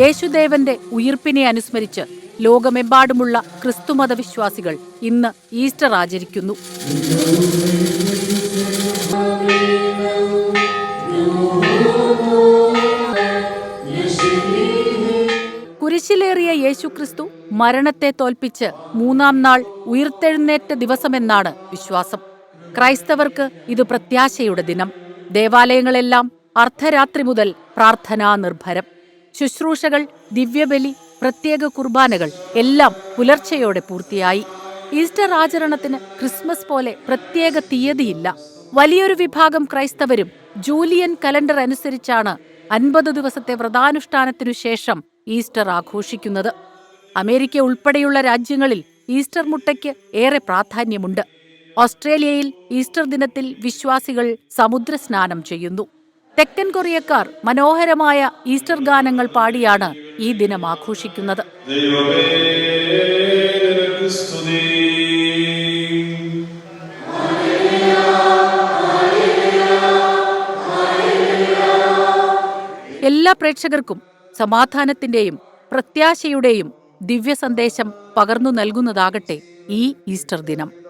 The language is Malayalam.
യേശുദേവന്റെ ഉയിർപ്പിനെ അനുസ്മരിച്ച് ലോകമെമ്പാടുമുള്ള ക്രിസ്തുമത വിശ്വാസികൾ ഇന്ന് ഈസ്റ്റർ ആചരിക്കുന്നു. കുരിശിലേറിയ യേശുക്രിസ്തു മരണത്തെ തോൽപ്പിച്ച് മൂന്നാം നാൾ ഉയിർത്തെഴുന്നേറ്റ ദിവസമെന്നാണ് വിശ്വാസം. ക്രൈസ്തവർക്ക് ഇത് പ്രത്യാശയുടെ ദിനം. ദേവാലയങ്ങളെല്ലാം അർദ്ധരാത്രി മുതൽ പ്രാർത്ഥനാ നിർഭരം. ശുശ്രൂഷകൾ, ദിവ്യബലി, പ്രത്യേക കുർബാനകൾ എല്ലാം പുലർച്ചയോടെ പൂർത്തിയായി. ഈസ്റ്റർ ആചരണത്തിന് ക്രിസ്മസ് പോലെ പ്രത്യേക തീയതിയില്ല. വലിയൊരു വിഭാഗം ക്രൈസ്തവരും ജൂലിയൻ കലണ്ടർ അനുസരിച്ചാണ് 50 ദിവസത്തെ വ്രതാനുഷ്ഠാനത്തിനു ശേഷം ഈസ്റ്റർ ആഘോഷിക്കുന്നത്. അമേരിക്ക ഉൾപ്പെടെയുള്ള രാജ്യങ്ങളിൽ ഈസ്റ്റർ മുട്ടയ്ക്ക് ഏറെ പ്രാധാന്യമുണ്ട്. ഓസ്ട്രേലിയയിൽ ഈസ്റ്റർ ദിനത്തിൽ വിശ്വാസികൾ സമുദ്രസ്നാനം ചെയ്യുന്നു. തെക്കൻ കൊറിയക്കാർ മനോഹരമായ ഈസ്റ്റർ ഗാനങ്ങൾ പാടിയാണ് ഈ ദിനം ആഘോഷിക്കുന്നത്. എല്ലാ പ്രേക്ഷകർക്കും സമാധാനത്തിന്റെയും പ്രത്യാശയുടെയും ദിവ്യ സന്ദേശം പകർന്നു നൽകുന്നതാകട്ടെ ഈ ഈസ്റ്റർ ദിനം.